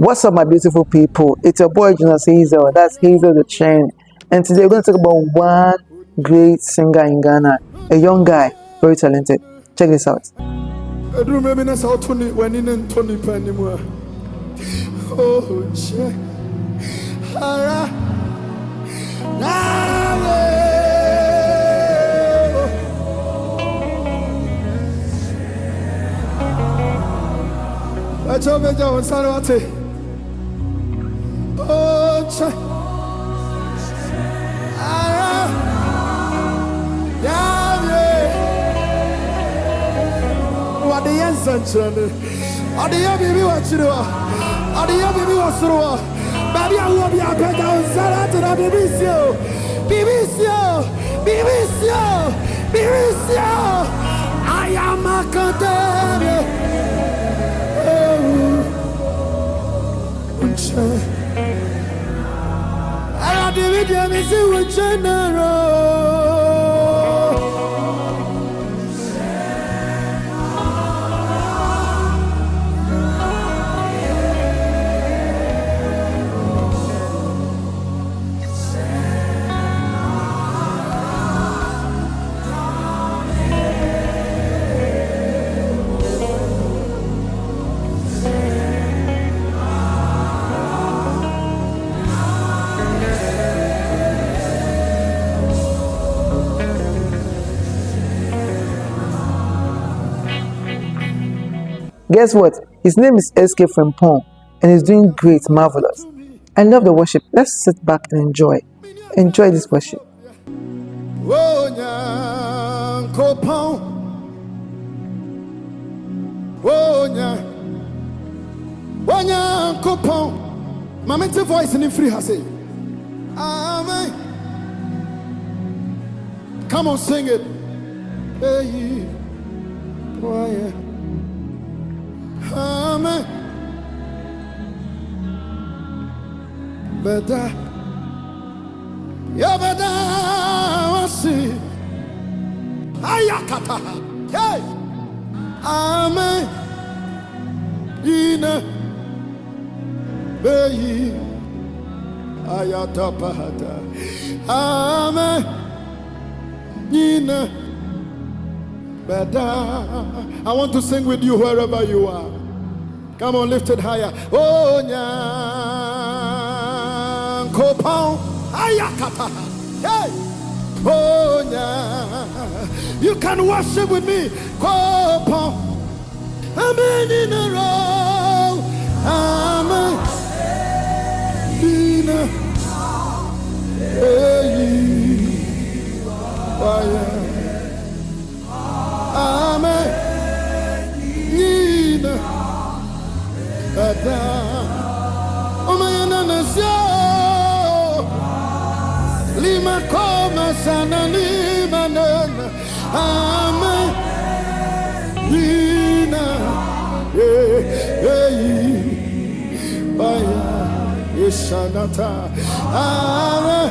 What's up, my beautiful people? It's your boy Jonas Hazel. That's Hazel the Train. And today we're going to talk about one great singer in Ghana, a young guy, very talented. Check this out. I am a Guess what? His name is FRIMPONG and he's doing great, marvelous. I love the worship. Let's sit back and enjoy. Enjoy this worship. Mama, voice in free has it. Amen. Come on, sing it. Hey, boy. Amen. Better. Yeah, better. I see. Ayakata. Hey. Amen. Ina. Beyi. Ayatapahata. Amen. Ina. Better. I want to sing with you wherever you are. Come on, lift it higher. Oh, nyan kopao ayakata. Hey, oh nyan. You can worship with me. Kopao. Amen in a row. Amen in a Amen in a oh my nanasio lima koma sana lima nana amen ina baya yeshanata amen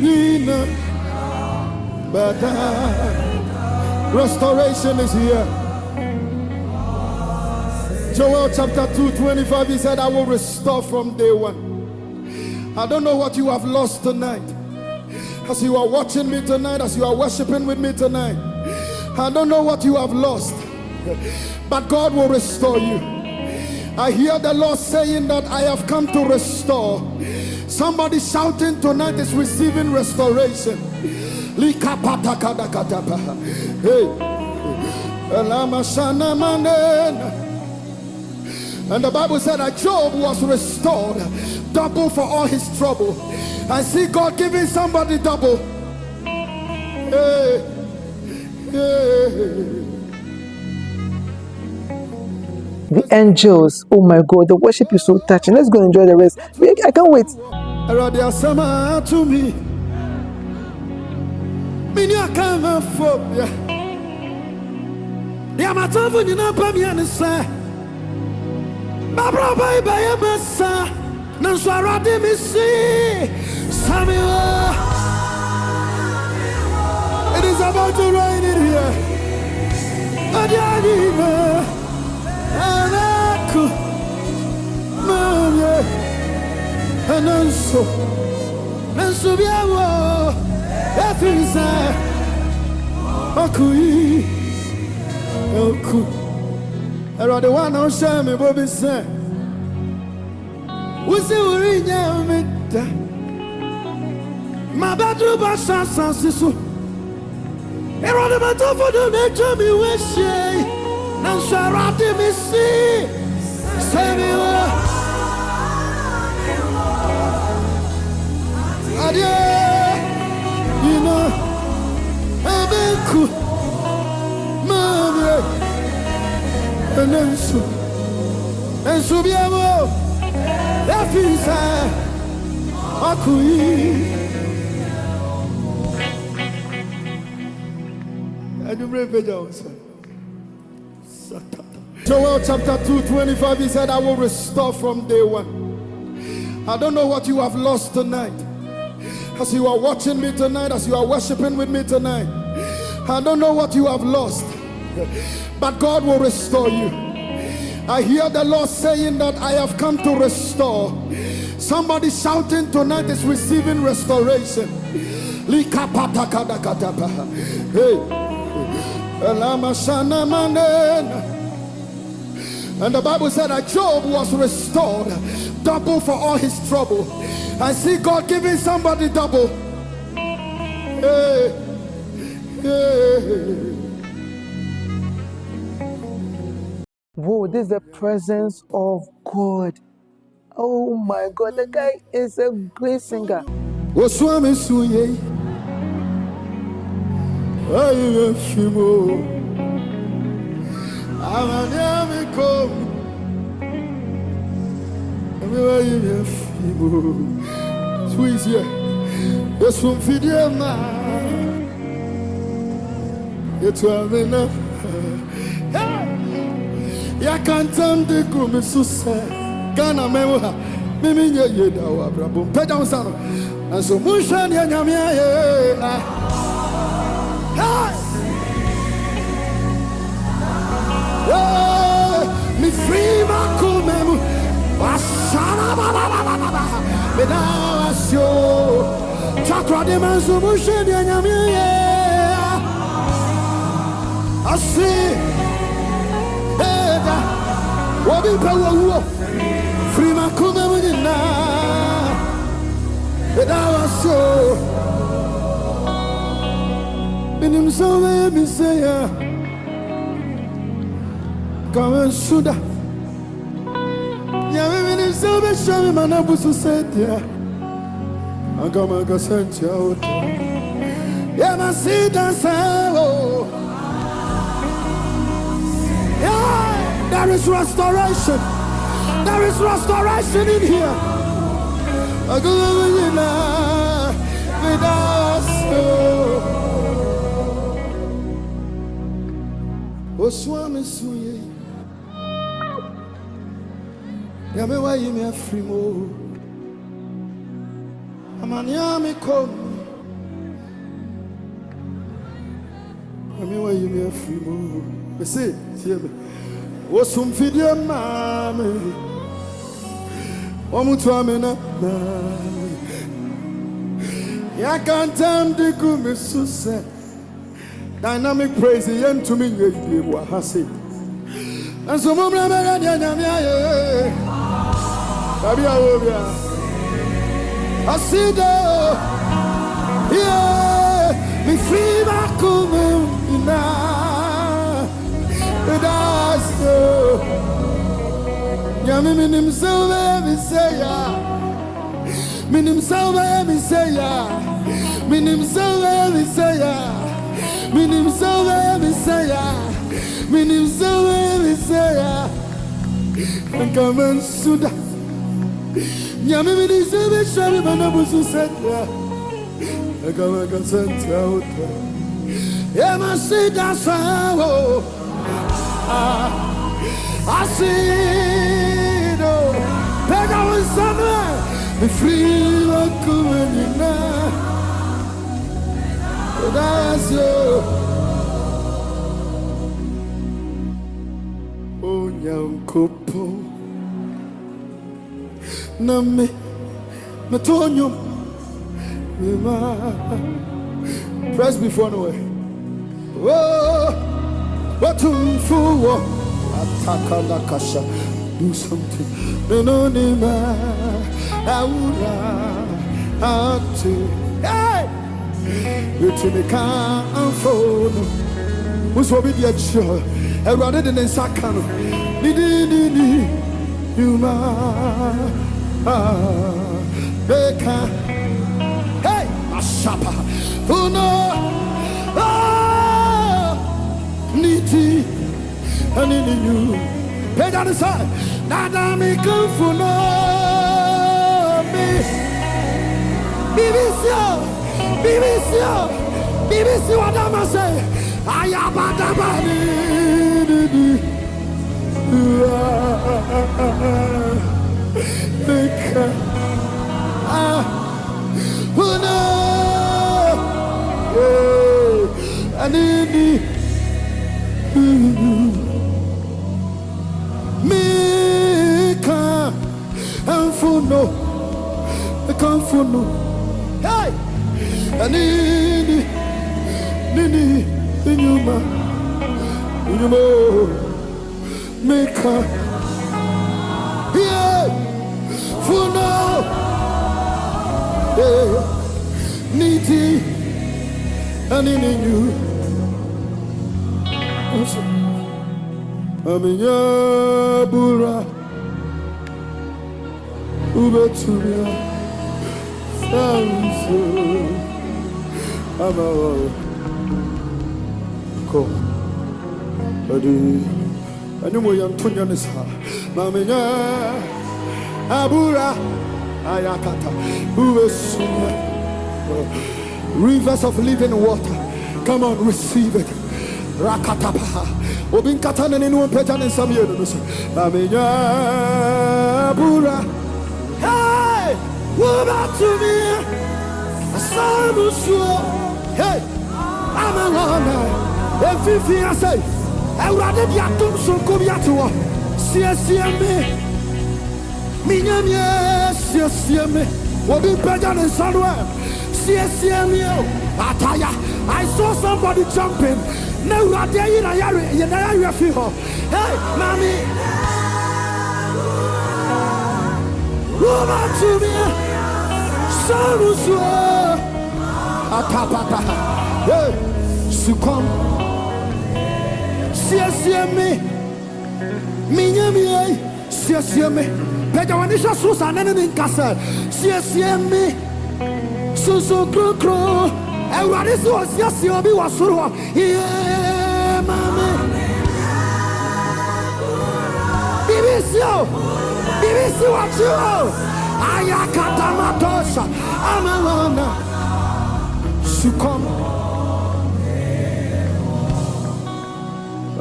ina bada. Restoration is here. Joel chapter 2:25, he said, I will restore from day one. I don't know what you have lost tonight. As you are watching me tonight, as you are worshiping with me tonight, I don't know what you have lost, but God will restore you. I hear the Lord saying that I have come to restore. Somebody shouting tonight is receiving restoration. Hey. And the Bible said that Job was restored double for all his trouble. I see God giving somebody double. Hey. The angels, oh my God, the worship is so touching. Let's go enjoy the rest. I can't wait. To me. Minya kama phobia. Ya matavu ninapamia nisa. Babra bye bye masa. Nanswara de misi. Samuel. It is about to rain in here. Adianima. Anaku. nanso biawo efinsa okui oku erode wa na sha me bobi se wusi uri nya me da ma badru ba sansan sisu erode ma to fodo me chami we she nanso erode me si se me wa you know, Mama, and then so be able that feels I do break down, sir. Joel chapter 2:25, he said, I will restore from day one. I don't know what you have lost tonight. As you are watching me tonight, as you are worshiping with me tonight, I don't know what you have lost, but God will restore you. I hear the Lord saying that I have come to restore. Somebody shouting tonight is receiving restoration. And the Bible said that Job was restored, double for all his trouble. I see God giving somebody double. Hey, hey. Whoa, this is the presence of God. Oh my God, the guy is a great singer. Squeeze here. Yes, from Fidiama. It's well enough. Ya can't tell the groom is so sad. Gana memoha. Mimi ye dawa brabo. Pay down sano. And so Mushan Yamia. Me free my cool Asana baba Bedasio Chakra de Mansumusha de Yamia I see Eda Wabi Pawa Free Makuma Wina Bedasio Minim Sove Misaya Come and Suda so be shame man abusu setia agama ga sentia ota ya masita sawo yeah there is restoration in here agama with us oswami suye Yame wa yimi afrimo Amanyami kom Yame wa yimi afrimo Bese tiebe Osum fidye mame Omutu amena mame Yakantam de gume suse Dynamic praise yen to me ye wa hase And so mumra mera nyamya ye Babia Obia Asida Yeah Me free bakum ina Edaso Yami minim salve mi seya Minim salve mi seya Minim salve mi seya Minim salve mi seya Minim salve mi seya And come and suda Nyame mi di sebe shari manabusu setia Ekawa kasentia uta Ema sida sawo Asido Pega unsame Mi free wakumenina Odasyo Onyankopo Name Metonium. Press before no way. Whoa, what to fool? Attack la kasha. Do something. No nima. Aura. Ati. Hey. You to me can't phone. Who's what be the show? I rather than Sakano. Ni. You ma. Beka. Hey. Ashapa. Uno. Niti. And in you. Pay down the side. Nada me come for no. BBC, what am I say? I am a dabani. Who knows? I need me. Can't for no. I can't for no. Hey, I need in you, make her, yeah, for now, yeah, needy, and in you, I'm in your bura, Uber to me. I'm a go. I know my young Tunyanis. Mamma Abura Ayakata. Rivers of living water. Come on, receive it. Rakatapa. Obin Katan and anyone Petan and some years. Mamma Abura. Hey! What about to me? Hey, I'm a runner. Everything I say, I rather be a tomb so come here to us. See me. What be better than somewhere? See me. I saw somebody jumping. No, right there in a area. Hey, mommy. What about to me? Hey, succumb. See me. Better when it's just so enemy in Castle. See me. So crow. And what is was yes, you'll be was so. Yeah, mammy. BBC, what you are. Ayakatamatosha, Amalona, Succumb.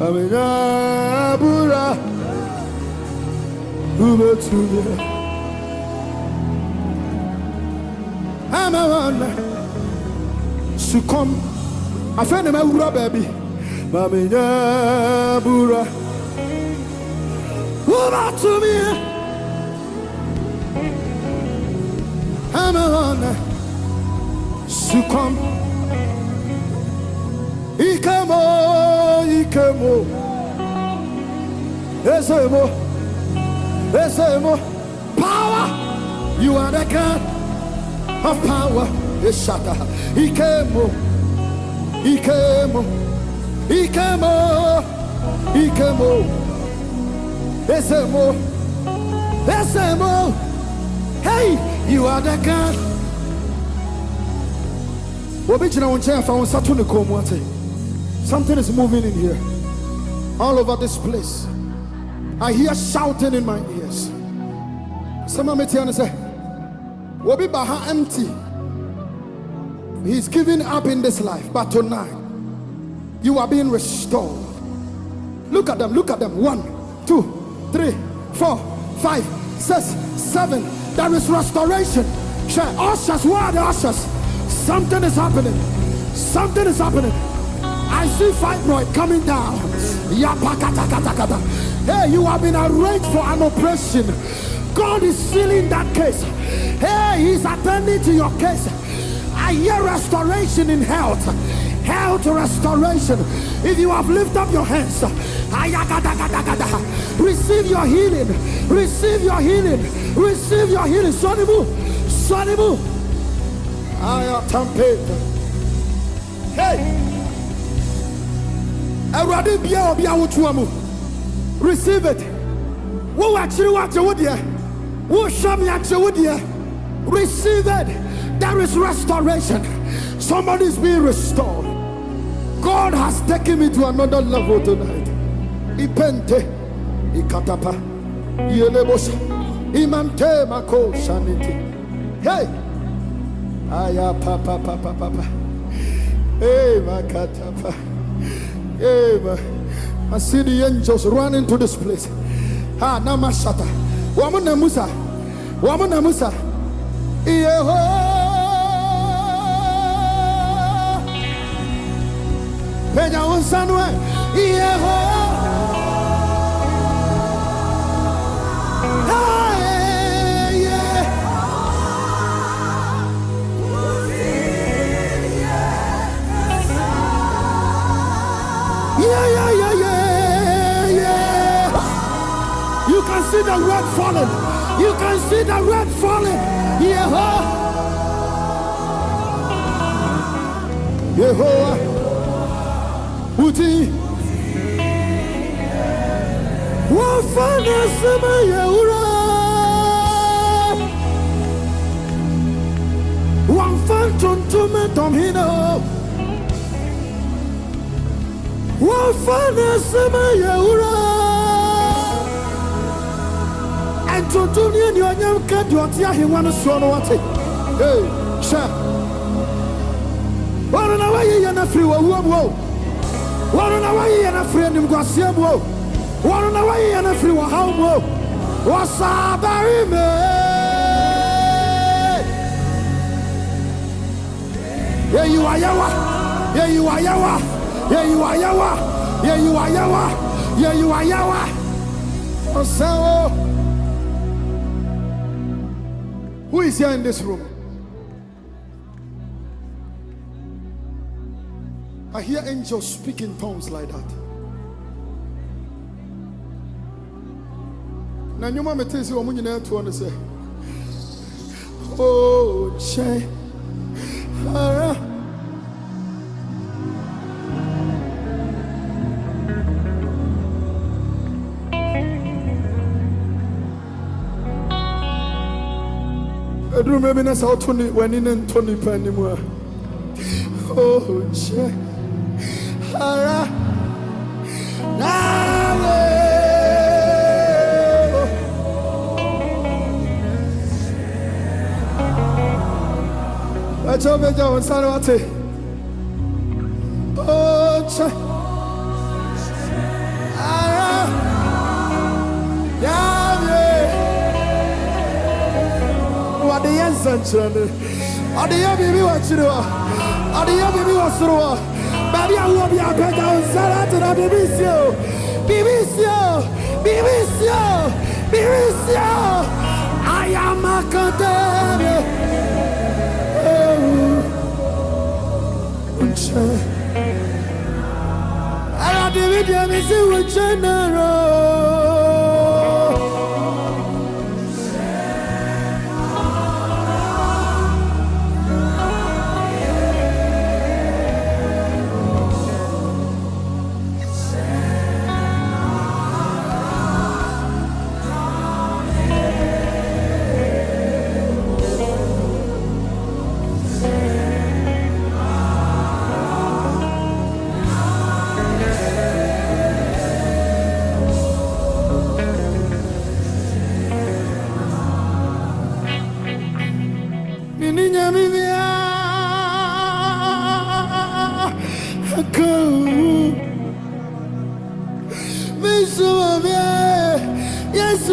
Amina Uber to me. Amalona, Succumb. I found him a baby. Mamina Bura Uber to me. I'm a succumb. Ikemo. Esemo. Power. You are the God of power. Ishata. Ikemo. Esemo. Hey. You are the God. Something is moving in here. All over this place. I hear shouting in my ears. Someone may tell me, say, Wobi Baha empty. He's giving up in this life. But tonight, you are being restored. Look at them. 1, 2, 3, 4, 5, 6, 7. There is restoration. Ushers, where are the ushers? Something is happening. I see fibroid coming down. Hey, you have been arranged for an operation. God is sealing that case. Hey, he's attending to your case. I hear restoration in health. Health restoration. If you have lifted up your hands, receive your healing. Receive your healing. Receive your healing. Sonibu. Sonibu. Hey. Receive it. Who actually want you with you? Who show me actually with you? Receive it. There is restoration. Somebody is being restored. God has taken me to another level tonight. Ipente, ikatapa, yelebosha, imante mako shaniti. Hey, aya papa papa papa. Hey, makatapa. Hey, I see the angels running to this place. Ha, namashata. Wamuna Musa. Wamuna Musa. Yeho. Peja unsanwe. Yeho. Hey, yeah. Yeah. You can see the red falling. You can see the red falling. Yehovah. Yehovah. Uti. Wafana sama Yehura. Wafan tuntume tomhino. Wafana sama Yehura. And to do you young cat, what he wants to what it. Hey, sir. What on away and a free woe. What on away and a friend in Guasiam woe. What on away and a free home woe. What's up, Barry? Yeah, you are Yawa. Yeah, you are Yawa. Yeah, you are Yawa. Yeah, you are Yawa. Yeah, you are Yawa. Oh, so. Who is here in this room? I hear angels speak in tongues like that. Now, your mama tells you, I'm going to say, oh, Che. I don't remember that's how Tony went in and Tony anymore. Oh, Che. Hara. I told you, John Sanawati. Oh, Che. Hara. What the answer? Are the baby watching? Are the baby watching? Baby, I will be a better on Sarah to BBC. I am a container. I am the video, Miss General. Yes,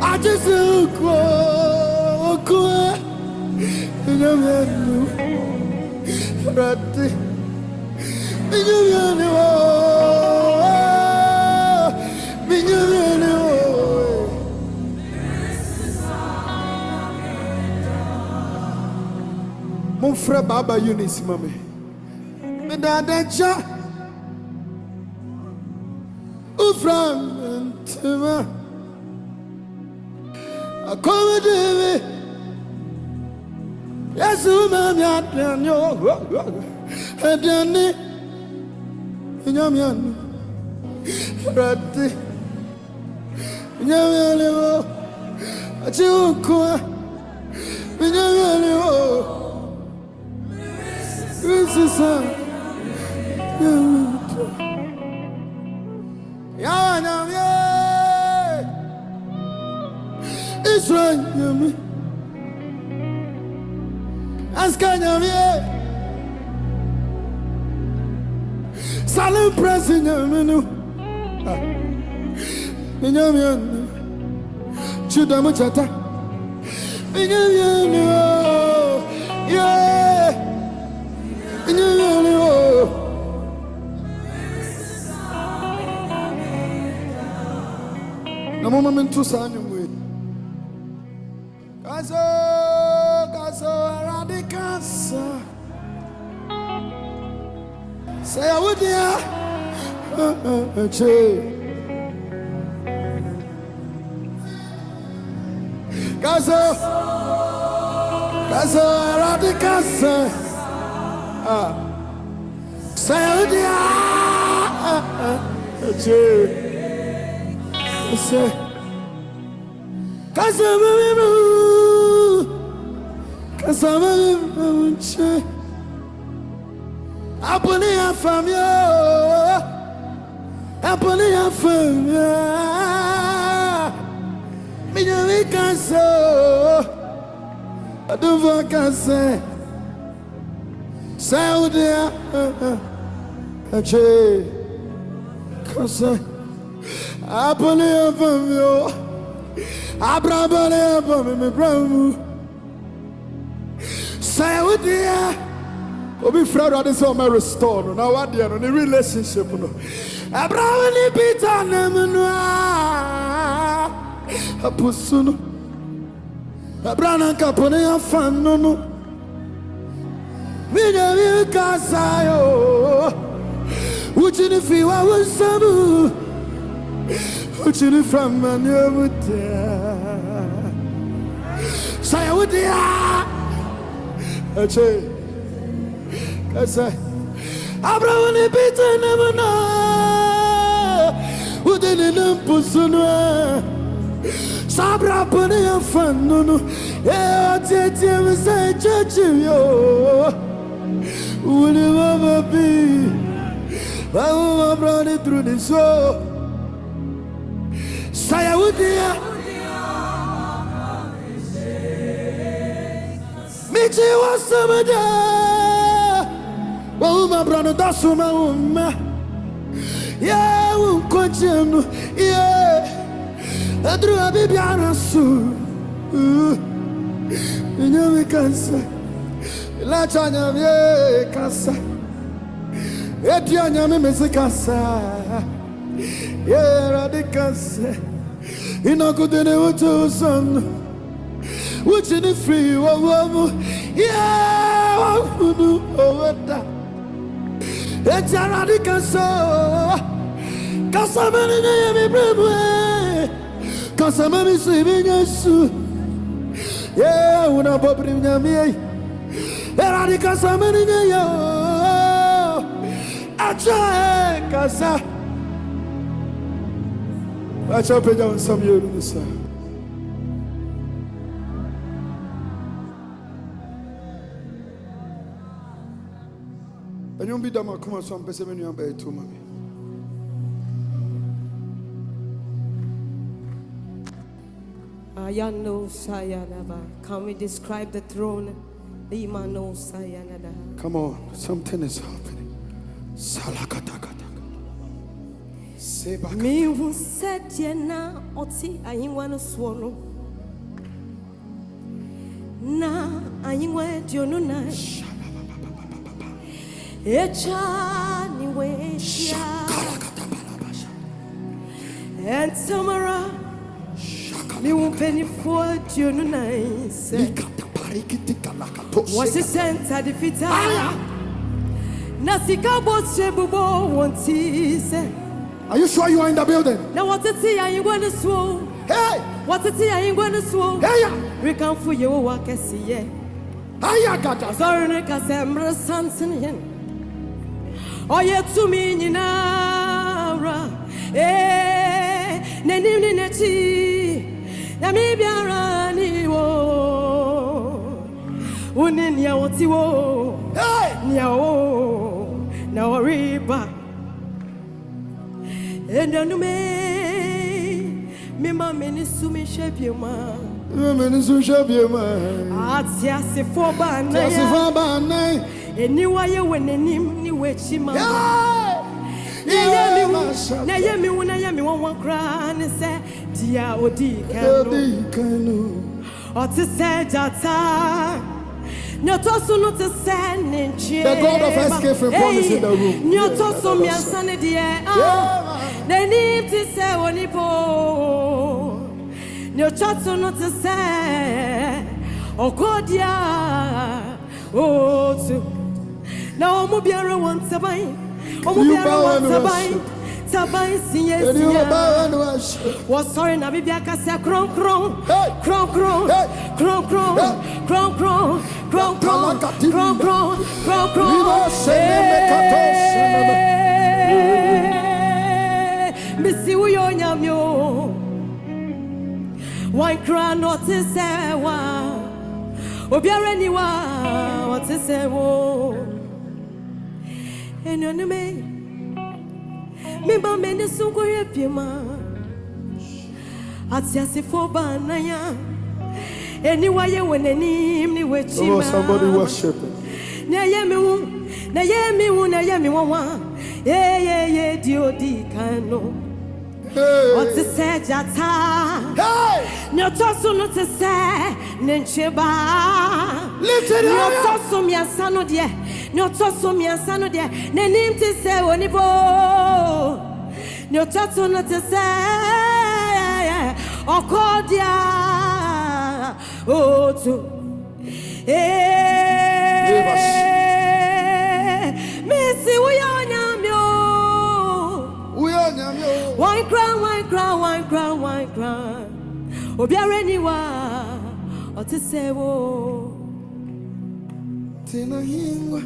I just Mumfre Baba Eunice, mommy. Me dadaja. Ufram Tima. I come with me. Yes, ma'am, you're Adani. Yamian. Rati. Yamian. Achuka. Yamian. This is Israel, Yami. Askanyami. Salam pressing Yaminu. Yamian. Chudamuchata. Yamian. Yeah. Na mama mentu sanyo mwe. Kaso radikasa. Say I would ya. Kaso radikasa. Say I would ya. Say. Kasama Aponia famio Aponia famio Minha casa Ado vacança Saúde Ache Casa Aponia famio Abrabane famio me bramu Saúde Obi Fred had this on my restore. Now what the no relationship no. Abraham ni Peter na menua. Apusuno. Abraham kapone afan no no. Minya mi kasayo. Uchini fiwa wusabu. Uchini from manyabuta. Sayawudia. Ache. Kasa Abraham ni Peter na mana Udene nampusunwa Sabra pane afanono Tete msa chachimyo Uli mama bi Mama brani through the show Saya udia Michi wasamada my brother, that's my woman. Yeah, we'll continue. Yeah, I drew a baby on a suit. You know, we can't say, Lachana, yeah, Cassa. Etiana, Miss Cassa. Yeah, Radicassa. You know, good in the son. Which in the free, yeah, what do over that? It's a radical soul. Casamani, me brave. Casamani, saving us. Yeah, when I'm popping me. Radical Samani, I try, Casa. I chop it down some years in the sun. And you'll be done, come on, some person when you're bed too, mommy. Ayano Sayanaba. Can we describe the throne? Imano Sayanada. Come on, something is happening. Salakatakata. Me who said Yena Oti, I want to swallow. Na, I want you no night. Echani we and tomorrow me won't penny for you no nice. Was the center the fita? Nasika boche bubo wanti se. Are you sure you are in the building? Now what to see you going to swow? Hey! What to see you going to swow? Hey! We come for you walk a see ye. Aya gata. Sorry, Cassandra Sanson yen. Oh, yet to me in ara. Eh, Nenim Nechi. Namibia Rani wo. Unin Yawati wo. Hey! Nyao. Now riba. And then me mamma is sumi shape your man. Atia se for ban, and you are you when any new way she man. Nayami when I am one cry and say, Dia Odi canoe. Or to say Jata. Not also not to send in cheer. The God of escape from promise in the room. Not also me and Sunny dear. They need to say when he po. No chatso not to say. Oh God, yeah. Oh, too. Now, Mobiara wants a bind. Oh, Mobiara wants a bind. Tabai, yes. Was sorry, Nabiaka said, cron, cron, cron, cron, cron, cron, cron, cron, cron, cron, cron, cron, cron, cron. Missy, we on Yamio. One crown, not to say, wow. Obiara anyone, what to say, whoa. And your name. Me ba me ne so go yepima atia se for banaya anyway when any ni wechi ma somebody worship na yemi hu na yemi wawa ye di kano what to say jata no toso no to say nencheba no toso mi asano de no toso mi asano de nenim to say onibo no toso no to say okodia oh to Missy we on yamyo one crown Obiara anywa or to say wo Tina hingwa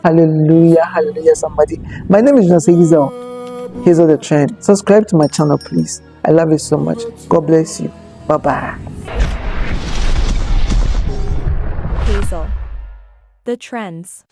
Hallelujah, hallelujah, somebody. My name is Jonathan Hazel. Hazel the Trend. Subscribe to my channel, please. I love you so much. God bless you. Bye-bye. Hazel the Trends.